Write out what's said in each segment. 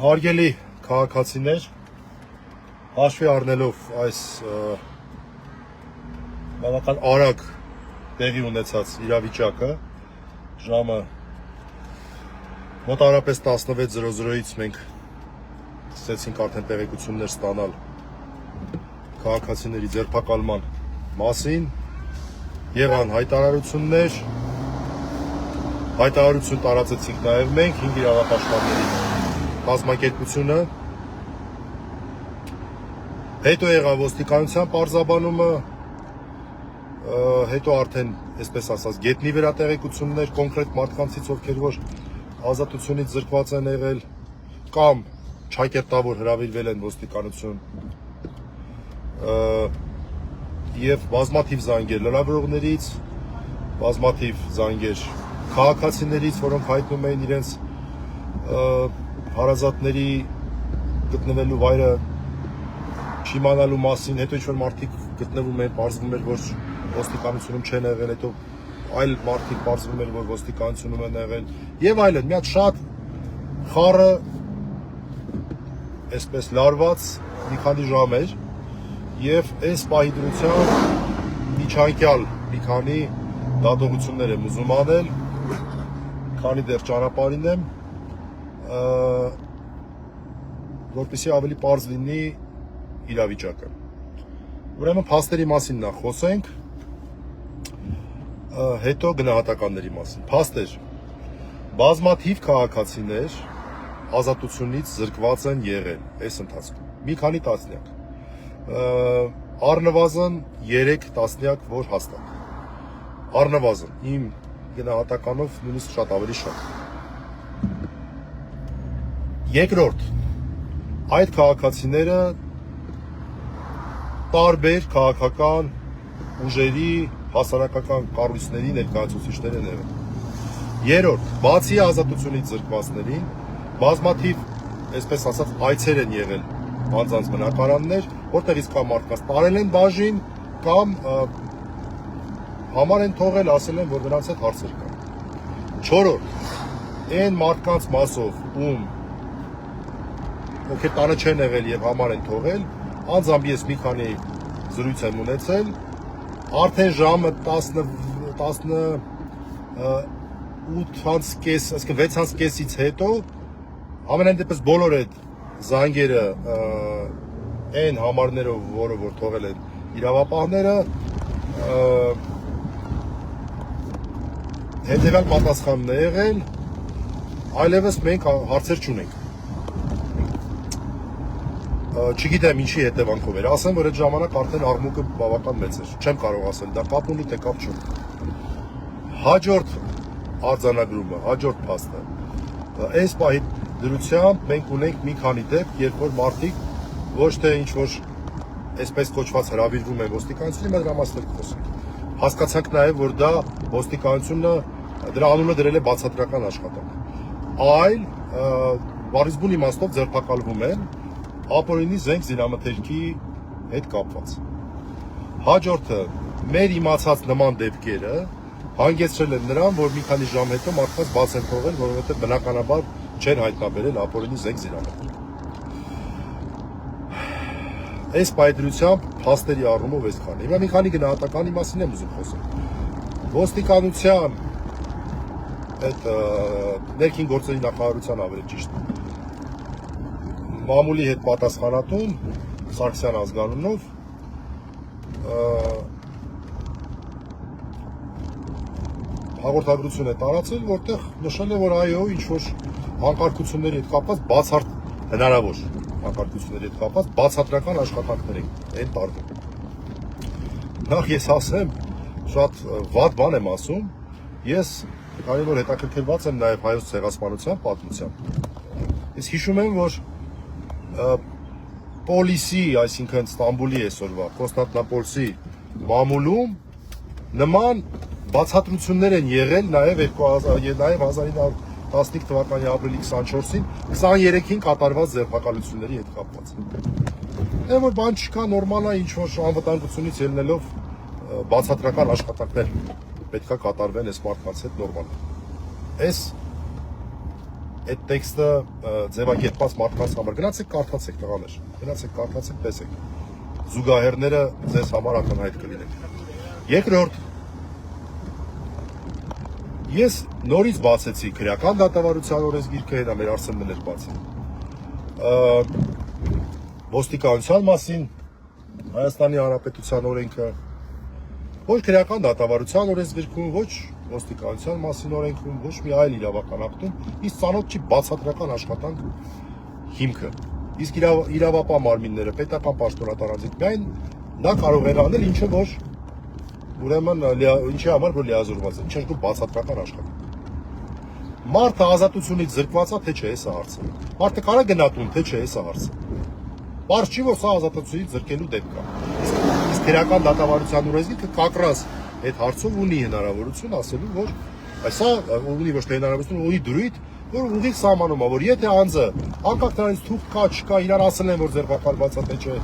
Հարգելի քաղաքացիներ, հաշվի առնելով այս բավական արագ տեղի ունեցած իրավիճակը, ժամը մոտավորապես 16:00-ից մենք սկսեցինք արդեն տեղեկություններ ստանալ քաղաքացիների ձերբակալման մասին, եղան հայտարարություններ, հայտարարություն տարածեցինք նաև մենք 5 իրավապաշտպանների կազմակերպությունը, հետո եղավ ոստիկանության պարզաբանումը, հետո արդեն, այսպես ասած, գետնի վրա տեղեկություններ կոնկրետ մարդկանցից, ովքեր որ ազատությունից զրկված են եղել կամ ճակերտավոր հրավիրվել են ոստիկանություն, եւ բազմաթիվ զանգեր լրագրողներից, բազմաթիվ զանգեր քաղաքացիներից, որոնք հայտնում էին իրենց հարազատների գտնվելու վայրը չիմանալու մասին, հետո ինչ-որ մարդիկ գտնվում են, պարզվում էր, որ ոստիկանությունում չեն եղել, հետո այլ մարդիկ պարզվում էր, որ ոստիկանությունում են եղել, եւ այլն, մի հատ շատ խառը, այսպես լարված մի քանի ժամ էր, եւ այս պահի դրությամբ միջանկյալ մի քանի դատողություններ եմ ուզում անել, քանի դեռ ճանապարհին եմ, որպեսզի ավելի պարզ լինի իրավիճակը։ Ուրեմն փաստերի մասին նախ խոսենք, հետո գնահատականների մասին։ Փաստեր. բազմաթիվ քաղաքացիներ ազատությունից զրկված են եղել այս ընթացքում։ Մի քանի տասնյակ։ Առնվազն 3 տասնյակ, որ հաստատ։ Առնվազն իմ գնահատականով նույնիսկ շատ ավելի շատ։ Երկրորդ, այդ քաղաքացիները տարբեր քաղաքական ուժերի, հասարակական կառույցների ներկայացուցիչներ են եղել։ Երրորդ, բացի ազատությունից զրկվածներին, բազմաթիվ, այսպես ասած, այցեր են եղել անձանց բնակարաններ, որտեղից կամ մարդկանց տարել են բաժին, կամ համար են թողել, ասել են, որ նրանց հետ հարցեր կան։ Չորրորդ, այն մարդկանց մասով, ովքեր տանը չեն եղել եւ համար են թողել, անձամբ ես մի քանի զրույց եմ ունեցել, արդեն ժամը 8:30, այսինքն 6:30-ից հետո ամենայն դեպս բոլոր այդ զանգերը այն համարներով, որը որ թողել են իրավապահները, հետևյալ պատասխանն է եղել, այլևս մենք հարցեր չունենք։ Չգիտեմ ինչի հետևանքով էր, ասեմ, որ այդ ժամանակ արդեն աղմուկը բավական մեծ էր, չեմ կարող ասել, դա կապ ունի, թե կապ չունի։ Հաջորդ արձանագրումը, հաջորդ փաստը, այս պահի դրությամբ մենք ունենք մի քանի դեպք, երբ որ մարդիկ ոչ թե ինչ-որ այսպես կոչված հրավիրվում են ոստիկանությունի, մենք դրա մասին խոսենք։ Հասկացանք նաև, որ դա ոստիկանությունը դրա անունը դրել է բացատրական աշխատանք, այլ բառիզբուն իմաստով ձերբակալվում են ապօրինի զենք զինամթերքի հետ կապված։ Հաջորդը, մեր իմացած նման դեպքերը հանգեցրել են նրան, որ մի քանի ժամ հետո մարդկանց բաց են թողել, որովհետև բնականաբար չեն հայտնաբերել ապօրինի զենք զինամթերք։ Այս պայծրությամբ փաստերի առումով այսքան։ Հիմա մի քանի գնահատականի մասին եմ ուզում խոսել։ Ոստիկանության այդ ներքին գործերի նախարարության ավելի ճիշտ մամուլի հետ պատասխանատուն Սարգսյան ազգանունով հաղորդագրություն է տարածել, որտեղ նշել է, որ այո, ինչ-որ անկարգությունների հետ կապված բացառ հնարավոր անկարգությունների հետ կապված բացատրական աշխատանքներ են տարվում։ Նախ ես ասեմ, շատ վատ բան եմ ասում, ես քանի որ հետաքրքրված եմ նաև հայոց ցեղասպանության պատմությամբ։ Ես հիշում եմ, որ պոլիսի, այսինքն Ստամբուլի այսօրվա Կոնստանտինոպոլսի մամուլում նման բացատրություններ են եղել նաև 1915 թվականի ապրիլի 24-ին 23-ին կատարված ձերբակալությունների հետ կապված։ Դե որ բան չկա, նորմալ է, ինչ որ անվտանգությունից ելնելով բացատրական աշխատանքներ պետքա կատարվեն այս մարդկանց հետ նորմալ։ այդ տեքստը ձևակերպած մարդկանց համար գնացեք կարդացեք տղաներ, գնացեք կարդացեք, տեսեք։ Զուգահեռները ձեզ համար ակնհայտ կլինեն։ Երկրորդ, ես նորից բացեցի քրեական դատավարության օրենսգիրքը, հետո մեր Արսենն էր բացի։ Ոստիկանության մասին Հայաստանի Հանրապետության օրենքը, ոչ քրեական դատավարության օրենսգիրքում, ոչ ոստիկանության մասին օրենքում, ոչ մի այլ իրավական ակտում, իսկ ծանոթ չի բացատրական աշխատանք հիմքը։ Իսկ իրավապահ մարմինները, պետական պաշտոնատարանձինք միայն նա կարող է անել ինչը որ ուրեմն ինչի համար որ լիազորված է, ինչ բացատրական աշխատանք։ Մարդը ազատությունից զրկված է, թե չէ, սա հարցը։ Մարդը կարա գնա տուն, թե չէ, սա հարցը։ Պարզ չի, որ սա ազատությունից զրկելու դեպք է։ Իսկ քրեական դատավարության օրենսգիրքը կակրաս այդ հարցով ունի հնարավորություն ասելու, որ սա ունի ոչ թե հնարավորություն, ունի դրույթ, որ ուղիղ սահմանում է, որ եթե անձը անկախ նրանից թուղթ կա, չկա, իրար ասել են, որ ձերբակալված է, թե չէ,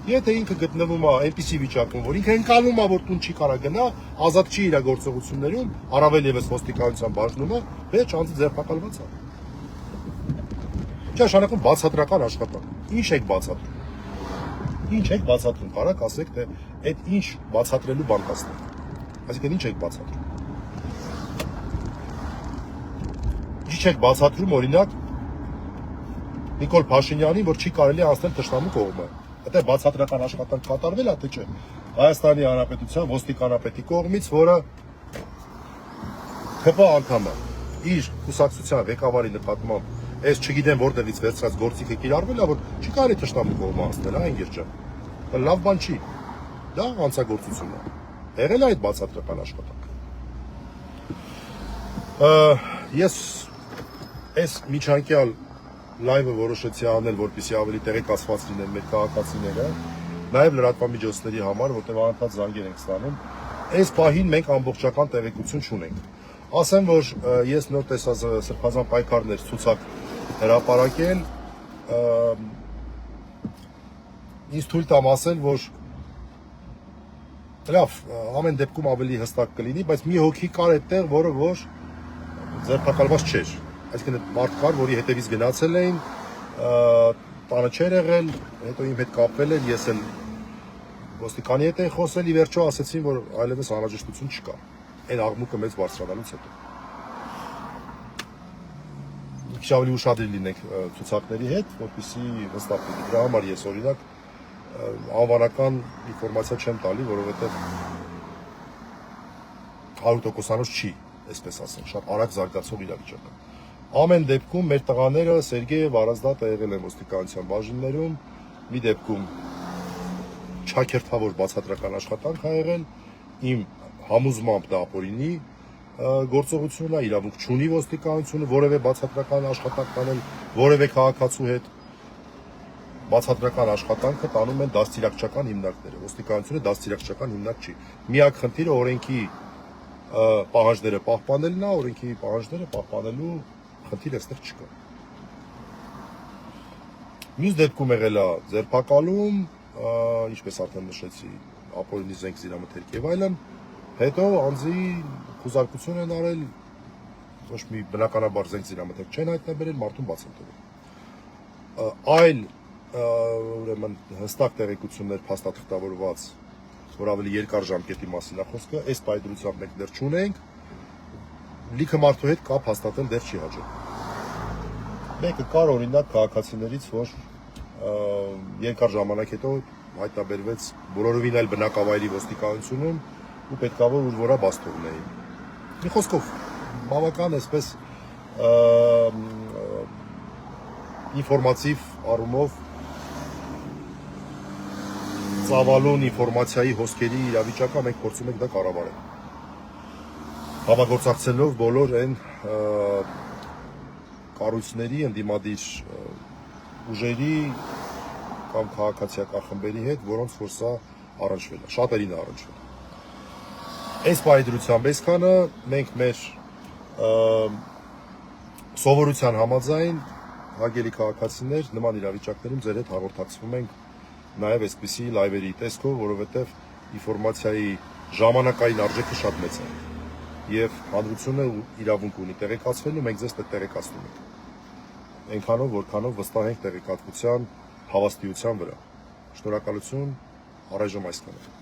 եթե ինքը գտնվում է այնպիսի վիճակում, որ ինքը ընկալում է, որ տուն չի կարա գնա, ազատ չի իր գործողություններում, առավել եւս ոստիկանության բաժնումը, վերջ անձը ձերբակալված է։ Չէ, նշանակում բացատրական աշխատանք։ Ինչ եք բացատրում։ Ինչ եք բացատրում, կարաք ասեք, թե այդ ինչ բացատրելու բան կասնեք։ Այսինքն ինչ եք բացատրում։ Ինչ եք բացատրում, օրինակ, Նիկոլ Փաշինյանին, որ չի կարելի անցնել թշնամու կողմը։ Դա բացատրական աշխատանք կատարվել է, թե չէ։ Հայաստանի Հանրապետության ոստիկանապետի կողմից, որը ՀՊ անդամ է, իր կուսակցության ղեկավարի նկատմամբ ես չգիտեմ որտեղից վերցրած գործիքը կիրառվել է, որ չի կարելի թշնամու կողմը անցնել, այն երջան։ Լավ բան չի։ Դա հանցագործություն է։ Եղել է այդ բացատրական աշխատանքը։ Ես այս միջանկյալ լայվը որոշեցի անել, որպեսզի ավելի տեղեկացված լինեն մեր քաղաքացիները, նաև լրատվամիջոցների համար, որտեղ անընդհատ զանգեր ենք ստանում։ Այս պահին մենք ամբողջական տեղեկություն չունենք։ Ասեմ, որ ես նոր տեսած սրբազան պայքարներ ցուցակ հրապարակել, ինձ թույլ տամ ասել, որ լավ, ամեն դեպքում ավելի հստակ կլինի, բայց մի հոգի կար այդտեղ, որը որ ձերբակալված չէր։ Այսինքն մարդ կար, որի հետևից գնացել էին, տանը չէր եղել, հետո իմ հետ կապվել էր, ես էլ ոստիկանի հետ էի խոսել, ի վերջո ասեցին, որ այլևս անհրաժեշտություն չկա։ Այն աղմուկը մեծ բարձրանալուց հետո։ Քիչ ավելի ուշադիր լինենք ցուցակների հետ, որպեսզի հստակ լինի։ Դրա համար ես օրինակ անվանական ինֆորմացիա չեմ տալի, որովհետև 100%-անոց չի, այսպես ասեմ, շատ արագ զարգացող իրավիճակ է։ Ամեն դեպքում մեր տղաները Սերգեյև, Արազդատը եղել են ոստիկանության բաժիններում, մի դեպքում չակերտավոր բացատրական աշխատանք ա եղել, իմ համոզմամբ դա ապօրինի գործողությունն է, իրավունք չունի ոստիկանությունը որևէ բացատրական աշխատանք տանել որևէ քաղաքացու հետ։ Բացատրական աշխատանքը տանում են դաստիարակչական հիմնարկները, ոստիկանությունը դաստիարակչական հիմնարկ չի։ Միակ խնդիրը օրենքի պահանջները պահպանելն է, օրենքի պահանջները պահպանելու խնդիր այստեղ չկա։ Մյուս դեպքում եղել է ձերբակալում, ինչպես արդեն նշեցի, ապօրինի զենք զինամթերք եւ այլն, հետո անձի խուզարկություն են արել, ոչ մի բնականաբար զենք զինամթերք չեն հայտնաբերել, մարդուն բաց են տվել։ Այլ ուրեմն հստակ տեղեկություններ փաստաթղթավորված, որ ավելի երկար ժամկետի մասին է խոսքը, այս պայծրությամբ մենք դեռ չունենք, լիքը մարդու հետ կապ հաստատել դեռ չի հաջողվել։ Մեկը կար օրինակ քաղաքացիներից, որ երկար ժամանակ հետո հայտնաբերվեց բոլորովին այլ բնակավայրի ոստիկանությունում ու պետքա որ ուժվորա բաց թողնեին։ Մի խոսքով բավական այսպես ինֆորմատիվ առումով ծավալուն ինֆորմացիայի հոսքերի իրավիճակը մենք փորձում ենք դա կառավարել։ Համագործակցելով բոլոր այն կառույցների, ընդդիմադիր ուժերի կամ քաղաքացիական խմբերի հետ, որոնց որ սա առնչվել է, շատերին է առնչվել։ Այս պայծրությամբ այսքանը մենք մեր սովորության համաձայն հարգելի քաղաքացիներ նման իրավիճակներում ձեր հետ հաղորդակցվում ենք նաև այսպիսի լայվերի տեսքով, որովհետև ինֆորմացիայի ժամանակային արժեքը շատ մեծ է եւ հանրությունը իրավունք ունի տեղեկացվելու, մենք ձեզ տեղեկացնում ենք։ այնքանով որքանով վստահ ենք տեղեկատվության հավաստիության վրա։ Շնորհակալություն, առայժմ այսքանը։